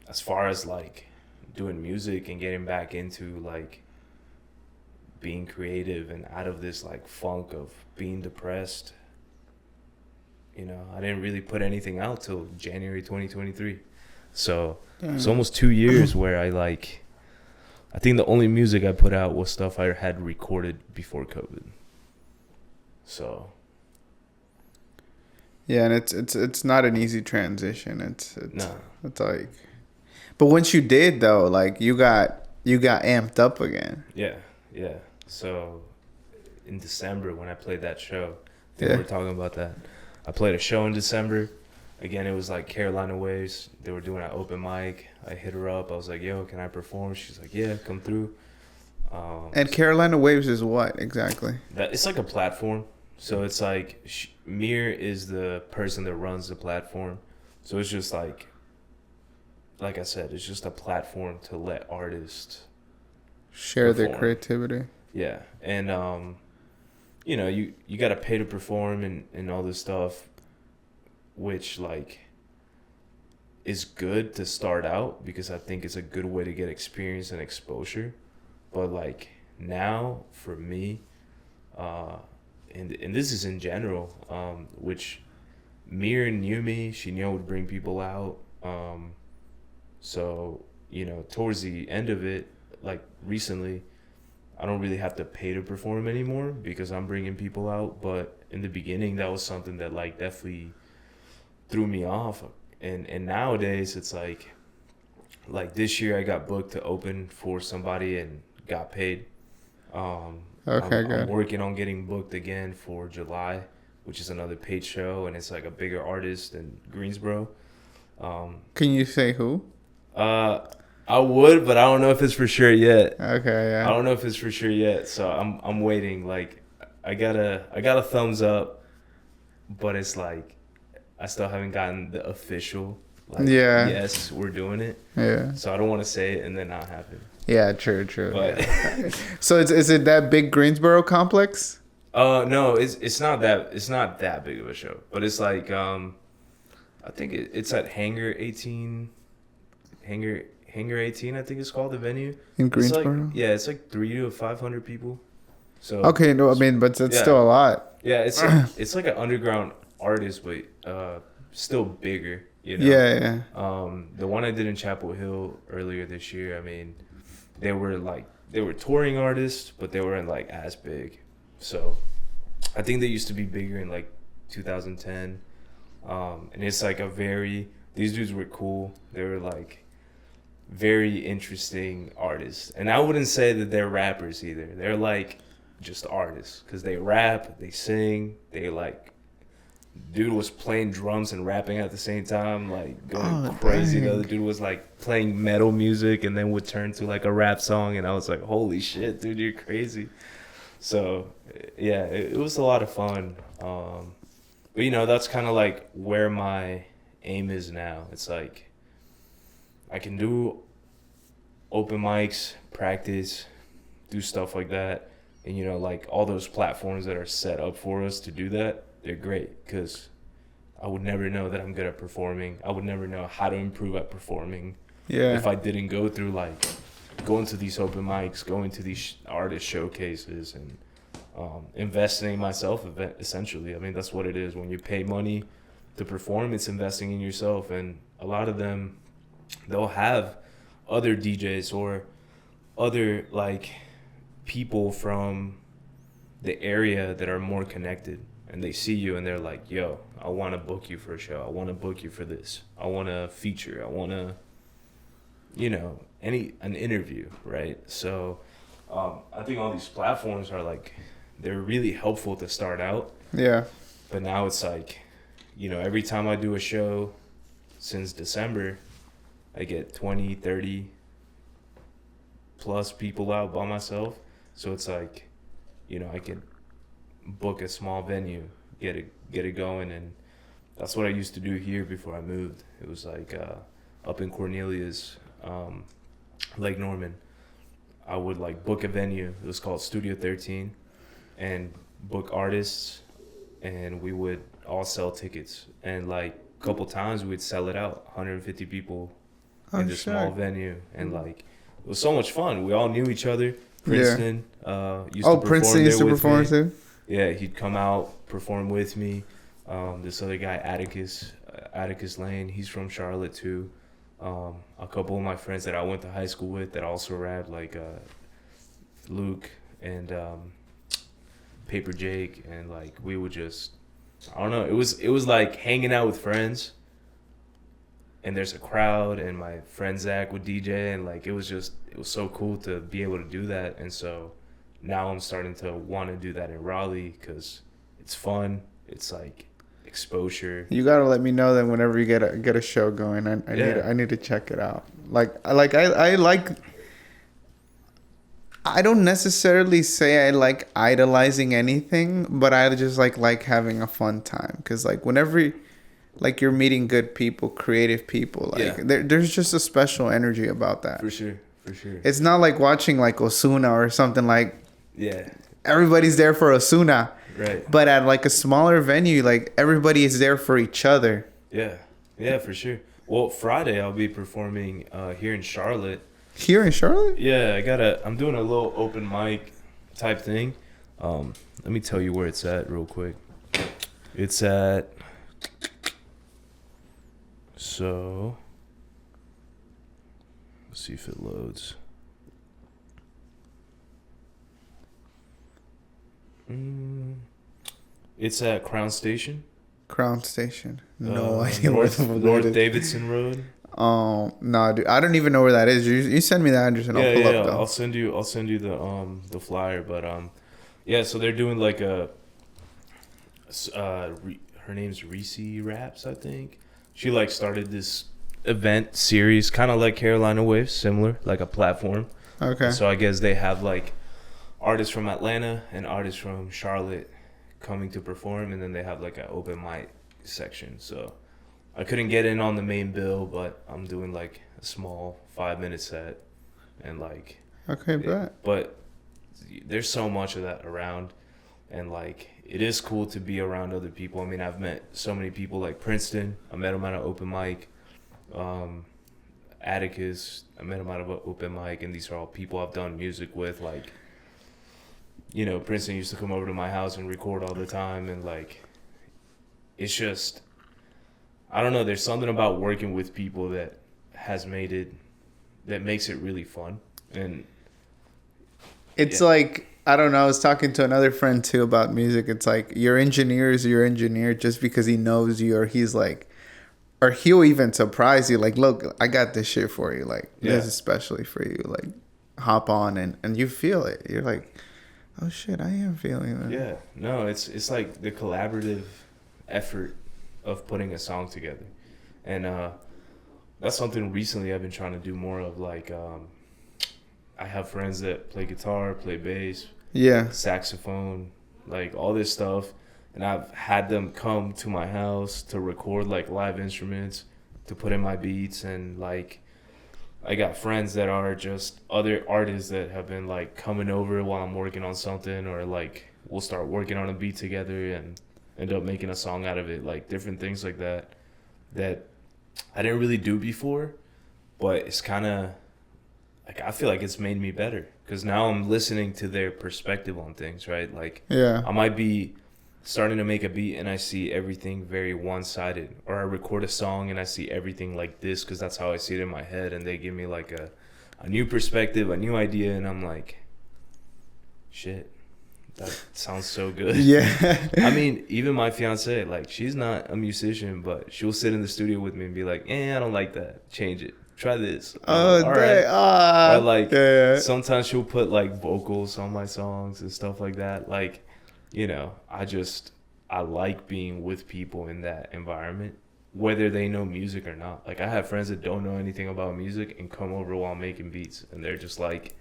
as far as like doing music and getting back into like being creative and out of this like funk of being depressed, I didn't really put anything out till January 2023. So it's almost 2 years where I think the only music I put out was stuff I had recorded before COVID. So yeah, and it's not an easy transition. It's no. It's like, but once you did though, like you got amped up again. Yeah. So in December when I played that show, I think we were talking about that. I played a show in December. Again, it was like Carolina Waves. They were doing an open mic. I hit her up. I was like, yo, can I perform? She's like, yeah, come through. And Carolina Waves is what exactly? It's like a platform. So it's like Mir is the person that runs the platform. So it's just like I said, it's just a platform to let artists share perform. their creativity. Yeah. And, you got to pay to perform and all this stuff, which like is good to start out because I think it's a good way to get experience and exposure. But like now for me, and this is in general, which Mir knew me, she knew I would bring people out. So, towards the end of it, like recently, I don't really have to pay to perform anymore because I'm bringing people out. But in the beginning, that was something that like definitely threw me off. And nowadays it's like this year I got booked to open for somebody and got paid. Okay, I'm good. working on getting booked again for July, which is another paid show, and it's like a bigger artist in Greensboro. Can you say who? Uh, I would, but I don't know if it's for sure yet. Okay, I yeah. don't know if it's for sure yet, so I'm waiting. Like, I got a thumbs up, but it's like I still haven't gotten the official like Yeah. yes, we're doing it. Yeah. So I don't want to say it and then not happen. Yeah, true. But Yeah. So is it that big Greensboro complex? no, it's not that big of a show, but it's like I think it's at Hangar 18, I think it's called the venue. In It's like Greensboro? yeah, it's like 300 to 500 people. So Okay, no, I mean, but it's yeah. still a lot. Yeah, it's like an underground artist, but still bigger. You know. Yeah. The one I did in Chapel Hill earlier this year. I mean, they were touring artists, but they weren't like as big. So, I think they used to be bigger in like 2010. And it's like these dudes were cool. They were like very interesting artists, and I wouldn't say that they're rappers either. They're like just artists because they rap, they sing, they like. Dude was playing drums and rapping at the same time, like going crazy. The dang. other dude was like playing metal music and then would turn to like a rap song, and I was like, "Holy shit, dude, you're crazy!" So, yeah, it was a lot of fun. But that's kind of like where my aim is now. It's like I can do open mics, practice, do stuff like that, and like all those platforms that are set up for us to do that. They're great because I would never know that I'm good at performing. I would never know how to improve at performing Yeah. if I didn't go through like going to these open mics, going to these artist showcases, and investing in myself essentially. I mean, that's what it is. When you pay money to perform, it's investing in yourself. And a lot of them, they'll have other DJs or other like people from the area that are more connected. And they see you and they're like, yo, I want to book you for a show. I want to book you for this. I want to feature. I want to, an interview, right? So I think all these platforms are like, they're really helpful to start out. Yeah. But now it's like, every time I do a show since December, I get 20, 30 plus people out by myself. So it's like, I can book a small venue, get it going, and that's what I used to do here before I moved. It was like up in Cornelius, Lake Norman. I would like book a venue. It was called Studio 13, and book artists, and we would all sell tickets. And like a couple times we would sell it out, 150 people in this small venue, and like it was so much fun. We all knew each other. Princeton used to perform Princeton used to there with perform me. too? Yeah, he'd come out, perform with me. This other guy, Atticus Lane, he's from Charlotte too. A couple of my friends that I went to high school with that also rap, like Luke and Paper Jake, and like we would just, I don't know, it was like hanging out with friends. And there's a crowd, and my friend Zach would DJ, and like it was so cool to be able to do that. And so now I'm starting to want to do that in Raleigh because it's fun. It's like exposure. You gotta let me know then whenever you get a show going. I need to check it out. I don't necessarily say I like idolizing anything, but I just like having a fun time because like whenever like you're meeting good people, creative people, like there's just a special energy about that. For sure. It's not like watching like Osuna or something like. Yeah. Everybody's there for Osuna. Right. But at like a smaller venue, like everybody is there for each other. Yeah, for sure. Well, Friday I'll be performing here in Charlotte. Here in Charlotte? Yeah, I'm doing a little open mic type thing. Let me tell you where it's at real quick. It's at let's see if it loads. It's at Crown Station. Crown Station. No idea where the North Davidson Road. Oh no, dude! I don't even know where that is. You send me the address and I'll pull up. Though. I'll send you the flyer. But Yeah, so they're doing like her name's Reese Raps, I think. She like started this event series, kind of like Carolina Waves, similar, like a platform. Okay. So I guess they have like artists from Atlanta and artists from Charlotte coming to perform, and then they have like an open mic section. So I couldn't get in on the main bill, but I'm doing like a small 5-minute set, and like Okay, but there's so much of that around, and like it is cool to be around other people. I mean, I've met so many people like Princeton. I met him at an open mic. Atticus, I met him at an open mic, and these are all people I've done music with. Like, you know, Princeton used to come over to my house and record all the time, and like, it's just, I don't know. There's something about working with people that makes it really fun, and it's like, I don't know. I was talking to another friend too about music. It's like your engineer is your engineer just because he knows you, or he's like, or he'll even surprise you. Like, look, I got this shit for you. Like, this is especially for you. Like, hop on and you feel it. You're like, oh shit, I am feeling that. Yeah, no, it's like the collaborative effort of putting a song together, and that's something recently I've been trying to do more of. Like, I have friends that play guitar, play bass. Yeah. Saxophone, like all this stuff, and I've had them come to my house to record like live instruments, to put in my beats, and like I got friends that are just other artists that have been like coming over while I'm working on something, or like we'll start working on a beat together and end up making a song out of it, like different things like that I didn't really do before, but it's kind of like I feel like it's made me better because now I'm listening to their perspective on things, right? Like, yeah, I might be starting to make a beat and I see everything very one-sided, or I record a song and I see everything like this because that's how I see it in my head, and they give me like a new perspective, a new idea, and I'm like, shit, that sounds so good. Yeah. I mean, even my fiance, like, she's not a musician, but she'll sit in the studio with me and be like, I don't like that, change it. Try this. Oh, like, all right. Or like, yeah. sometimes she'll put like vocals on my songs and stuff like that. Like, you know, I like being with people in that environment, whether they know music or not. Like, I have friends that don't know anything about music and come over while making beats, and they're just like,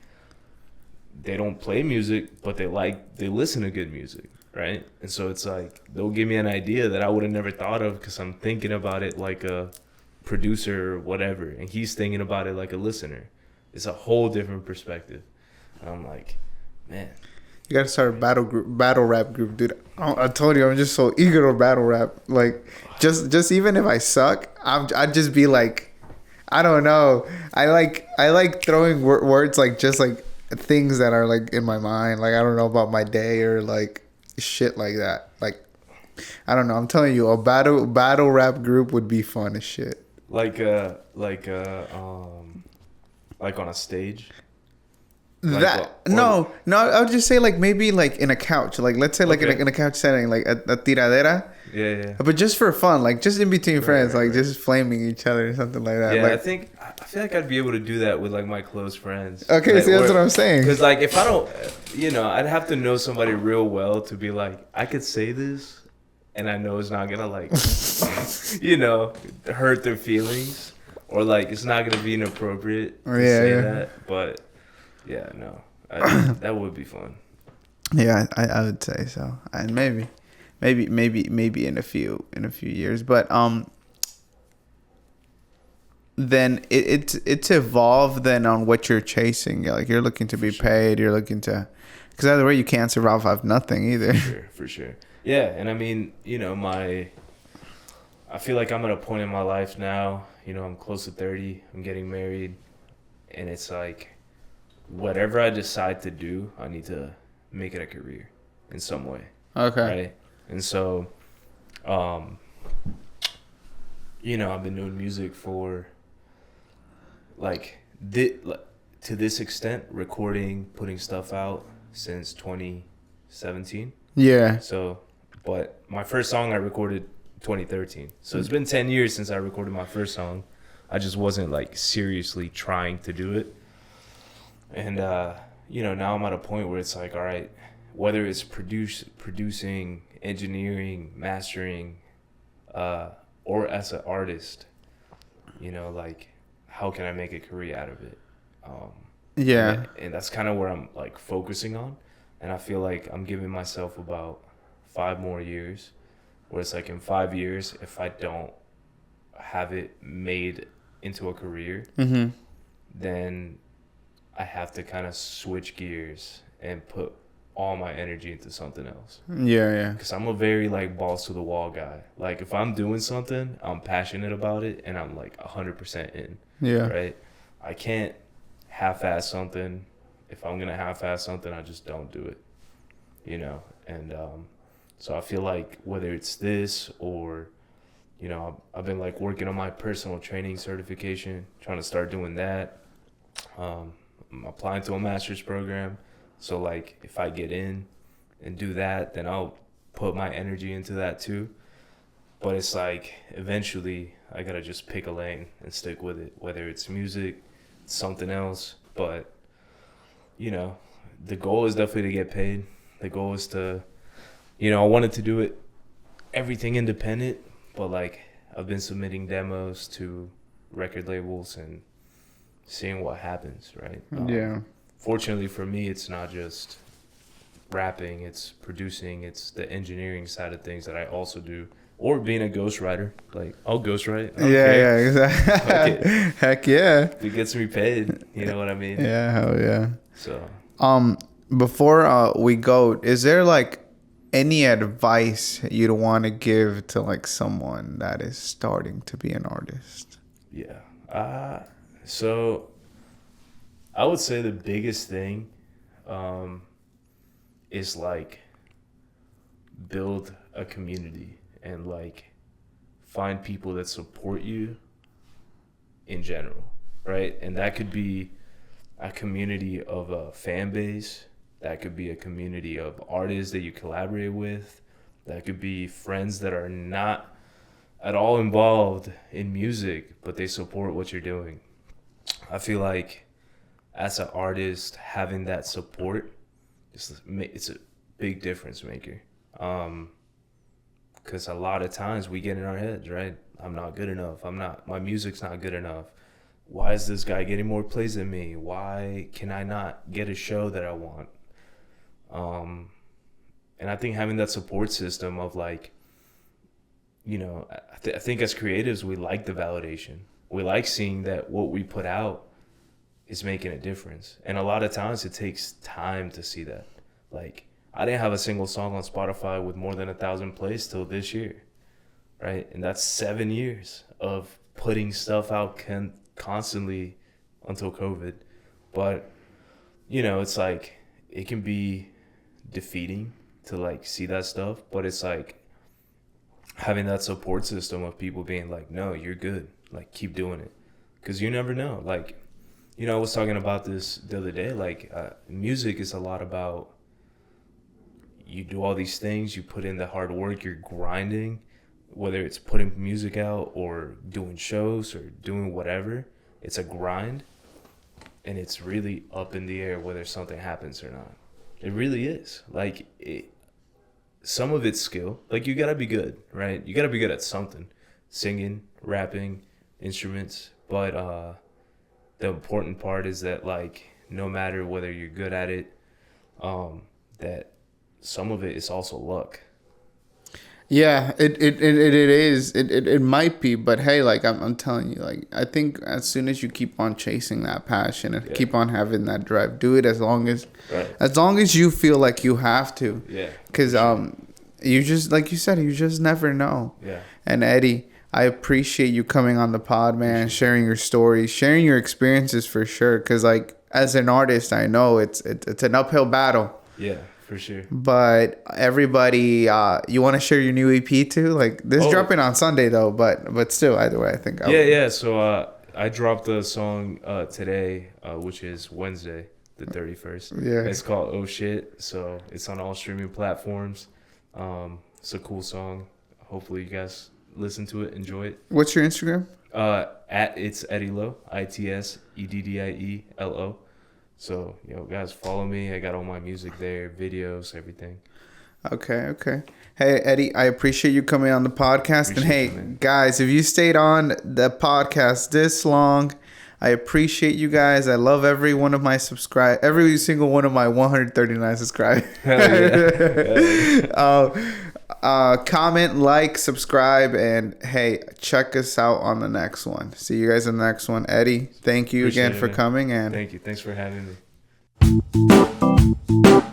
they don't play music, but they listen to good music, right? And so it's like, they'll give me an idea that I would have never thought of because I'm thinking about it like a producer or whatever, and he's thinking about it like a listener. It's a whole different perspective. And I'm like, man, you gotta start a battle rap group, dude. I told you, I'm just so eager to battle rap. Like, just even if I suck, I'd just be like, I don't know. I like throwing words, like just like things that are like in my mind, like I don't know, about my day or like shit like that. Like, I don't know. I'm telling you, a battle rap group would be fun as shit. Like on a stage. Like no, I would just say like maybe like in a couch, like let's say like in a couch setting, like a tiradera. Yeah. But just for fun, like just in between friends, like just flaming each other or something like that. Yeah, like, I feel like I'd be able to do that with like my close friends. Okay, like, see, that's what I'm saying. Because like if I don't, I'd have to know somebody real well to be like, I could say this, and I know it's not gonna like, hurt their feelings, or like it's not gonna be inappropriate to say that. But yeah, no, that would be fun. Yeah, I would say so, and maybe in a few years, but then it's evolved then on what you're chasing. Yeah, like you're looking to be paid, you're looking to, because either way you can't survive off nothing either. For sure. Yeah, and I mean, I feel like I'm at a point in my life now, I'm close to 30, I'm getting married, and it's like, whatever I decide to do, I need to make it a career in some way. Okay. Right? And so, I've been doing music for, like, to this extent, recording, putting stuff out since 2017. Yeah. So, but my first song I recorded 2013. So it's been 10 years since I recorded my first song. I just wasn't like seriously trying to do it. And, now I'm at a point where it's like, all right, whether it's producing, engineering, mastering, or as an artist, you know, like how can I make a career out of it? Yeah. And that's kind of where I'm like focusing on, and I feel like I'm giving myself about 5 more years, where it's like in 5 years, if I don't have it made into a career, Mm-hmm. then I have to kind of switch gears and put all my energy into something else. Yeah, yeah. Because I'm a very like balls to the wall guy. Like if I'm doing something, I'm passionate about it and I'm like 100% in. Yeah. Right? I can't half-ass something. If I'm gonna half-ass something, I just don't do it. You know? And so I feel like whether it's this or, you know, I've been like working on my personal training certification, trying to start doing that. I'm applying to a master's program. So like if I get in and do that, then I'll put my energy into that too. But it's like eventually I gotta just pick a lane and stick with it, whether it's music, something else. But you know, the goal is definitely to get paid. The goal is to, you know, I wanted to do it everything independent, but like I've been submitting demos to record labels and seeing what happens, right? Yeah. Fortunately for me, it's not just rapping, it's producing, it's the engineering side of things that I also do, or being a ghostwriter. Like I'll ghostwrite. Yeah, exactly. Heck yeah. If it gets me paid, you know what I mean? Yeah, hell yeah. So Before we go, is there like any advice you'd want to give to like someone that is starting to be an artist? yeah. So I would say the biggest thing is like build a community and like find people that support you in general, right? And that could be a community of a fan base. That could be a community of artists that you collaborate with. That could be friends that are not at all involved in music, but they support what you're doing. I feel like as an artist, having that support, it's a big difference maker. Because a lot of times we get in our heads, right? I'm not good enough. My music's not good enough. Why is this guy getting more plays than me? Why can I not get a show that I want? And I think having that support system of like, you know, I think as creatives, we like the validation. We like seeing that what we put out is making a difference. And a lot of times it takes time to see that. Like, I didn't have a single song on Spotify with more than 1,000 plays till this year, right? And that's 7 years of putting stuff out constantly until COVID. But, you know, it's like, it can be defeating to like see that stuff, but it's like having that support system of people being like, no, you're good, like keep doing it, because you never know. Like, you know, I was talking about this the other day, like music is a lot about, you do all these things, you put in the hard work, you're grinding, whether it's putting music out or doing shows or doing whatever, it's a grind, and it's really up in the air whether something happens or not. It really is. Like, some of it's skill. Like, you gotta be good, right? You gotta be good at something. Singing, rapping, instruments. But the important part is that, like, no matter whether you're good at it, that some of it is also luck. Yeah, it is. It might be, but hey, like I'm telling you, like I think as soon as you keep on chasing that passion and keep on having that drive, do it as long as you feel like you have to. Yeah. Because you just, like you said, you just never know. Yeah. And Eddie, I appreciate you coming on the pod, man, sharing your stories, sharing your experiences for sure. Because like as an artist, I know it's an uphill battle. Yeah. For sure. But everybody, you want to share your new EP too? Like this dropping on Sunday though, but still, either way, I think. Yeah. So I dropped a song today, which is Wednesday, the 31st. Yeah. It's called Oh Shit. So it's on all streaming platforms. It's a cool song. Hopefully you guys listen to it, enjoy it. What's your Instagram? It's Eddie Low, ITSEDDIELO. So, guys, follow me. I got all my music there, videos, everything. Okay. Hey, Eddie, I appreciate you coming on the podcast. Appreciate and hey, you, guys, if you stayed on the podcast this long, I appreciate you guys. I love every single one of my 139 subscribers. Hell yeah. Comment, like, subscribe, and hey, check us out on the next one. See you guys in the next one. Eddie, thank you Appreciate again it, for man. coming. And Thank you. Thanks for having me.